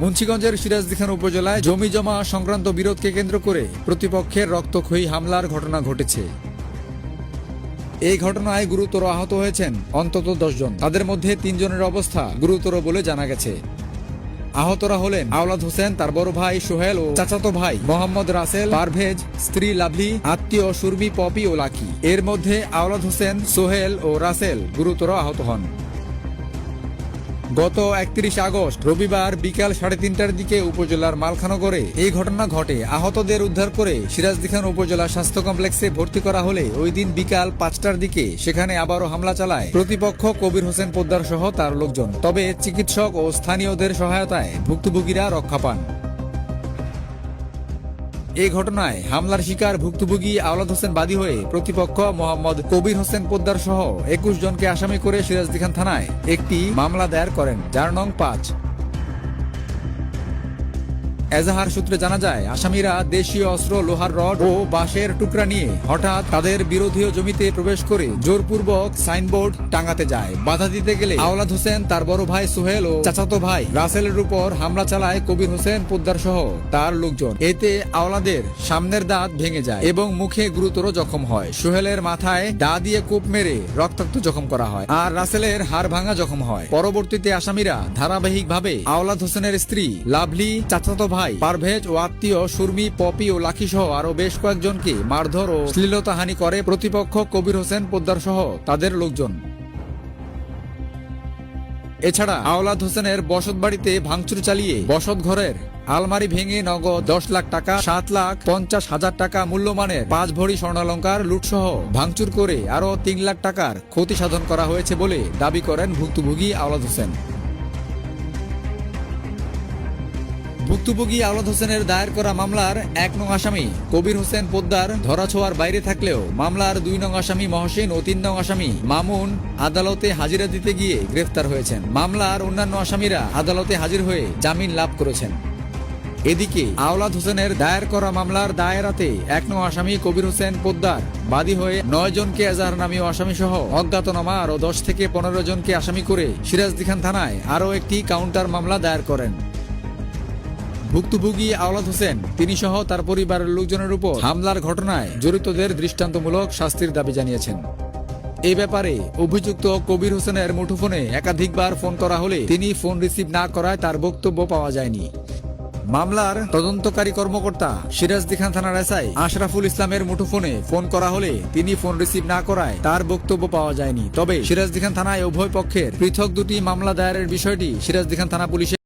মুন্সিগঞ্জের সিরাজদি খান উপজেলায় জমি জমা সংক্রান্ত বিরোধকে কেন্দ্র করে প্রতিপক্ষের রক্তক্ষয়ী হামলার ঘটনা ঘটেছে। এই ঘটনায় গুরুতর আহত হয়েছেন অন্তত 10 জন। তাদের মধ্যে 3 জনের অবস্থা গুরুতর বলে জানা গেছে। আহতরা হলেন আওলাদ হোসেন, তার বড় ভাই সোহেল ও চাচাতো ভাই মোহাম্মদ রাসেল, পারভেজ, স্ত্রী লাভলি, আত্মীয় সুরমি, পপি ও লাকি। এর মধ্যে আওলাদ হোসেন, সোহেল ও রাসেল গুরুতর আহত হন। গত 31 আগস্ট রবিবার বিকাল 3:30টার দিকে উপজেলার মালখানগরে এই ঘটনা ঘটে। আহতদের উদ্ধার করে সিরাজদি খান উপজেলা স্বাস্থ্য কমপ্লেক্সে ভর্তি করা হলে ওই দিন বিকাল 5টার দিকে সেখানে আবারও হামলা চালায় প্রতিপক্ষ কবির হোসেন পোদ্দার সহ তার লোকজন। তবে চিকিৎসক ও স্থানীয়দের সহায়তায় ভুক্তভোগীরা রক্ষা পান। এই ঘটনায় হামলার শিকার ভুক্তভোগী আওলাদ হোসেন বাদী হয়ে প্রতিপক্ষ মোহাম্মদ কবির হোসেন পোদ্দার সহ 21 জনকে আসামি করে সিরাজদি খান থানায় একটি মামলা দায়ের করেন, যার নং 5। এজাহার সূত্রে জানা যায়, আসামিরা দেশীয় অস্ত্র, লোহার রড ও বাঁশের টুকরা নিয়ে হঠাৎ তাদের বিরোধীয় জমিতে প্রবেশ করে জোরপূর্বক সাইনবোর্ড টাঙাতে যায়। বাধা দিতে গেলে আওলাদ হোসেন, তার বড় ভাই সোহেল ও চাচাতো ভাই রাসেলের উপর হামলা চালায় কবির হোসেন পোদ্দার সহ তার লোকজন। এতে আওলাদের সামনের দাঁত ভেঙে যায় এবং মুখে গুরুতর জখম হয়। সোহেলের মাথায় দা দিয়ে কোপ মেরে রক্তাক্ত জখম করা হয়, আর রাসেলের হাড় ভাঙা জখম হয়। পরবর্তীতে আসামিরা ধারাবাহিকভাবে আওলাদ হোসেনের স্ত্রী লাভলি, চাচাতো ভাই পারভেজ ও আত্মীয় সুরমি, পপি ও লাকি সহ আরো বেশ কয়েকজনকে মারধর ও শ্লীলতাহানি করে প্রতিপক্ষ কবির হোসেন পোদ্দার সহ তাদের লোকজন। এছাড়া আওলাদ হোসেনের বসত বাড়িতে ভাঙচুর চালিয়ে বসত ঘরের আলমারি ভেঙে নগদ 10 লাখ টাকা, 7,50,000 টাকা মূল্যমানের 5 ভরি স্বর্ণালংকার লুটসহ ভাঙচুর করে আরো 3 লাখ টাকার ক্ষতি সাধন করা হয়েছে বলে দাবি করেন ভুক্তভোগী আওলাদ হোসেন। ভুক্তভোগী আওলাদ হোসেনের দায়ের করা মামলার 1 নং আসামি কবির হোসেন পোদ্দার ধরাছোঁয়ার বাইরে থাকলেও মামলার 2 নং আসামি মহসিন ও 3 নং আসামি মামুন আদালতে হাজিরা দিতে গিয়ে গ্রেফতার হয়েছেন। মামলার অন্যান্য আসামিরা আদালতে হাজির হয়ে জামিন লাভ করেছেন। এদিকে আওলাদ হোসেনের দায়ের করা মামলার দায়েরাতে 1 নং আসামি কবির হোসেন পোদ্দার বাদী হয়ে 9 জনকে এজাহারনামীয় আসামি সহ অজ্ঞাতনামা আরো 10 থেকে 15 জনকে আসামি করে সিরাজদি খান থানায় আরো একটি কাউন্টার মামলা দায়ের করেন। ভুক্তভোগী আওলাদ হোসেন, তিনি সহ তার পরিবারের লোকজনের উপর হামলার ঘটনায় জড়িতদের দৃষ্টান্তমূলক শাস্তির দাবি জানিয়েছেন। এই ব্যাপারে অভিযুক্ত কবির হোসেনের মুঠোফোনে একাধিকবার ফোন করা হলে তিনি ফোন রিসিভ না করায় তার বক্তব্য পাওয়া যায়নি। মামলার তদন্তকারী কর্মকর্তা সিরাজদি খান থানার এসআই আশরাফুল ইসলামের মুঠোফোনে ফোন করা হলে তিনি ফোন রিসিভ না করায় তার বক্তব্য পাওয়া যায়নি। তবে সিরাজদি খান থানায় উভয় পক্ষের পৃথক 2টি মামলা দায়েরের বিষয়টি সিরাজদি খান থানা পুলিশের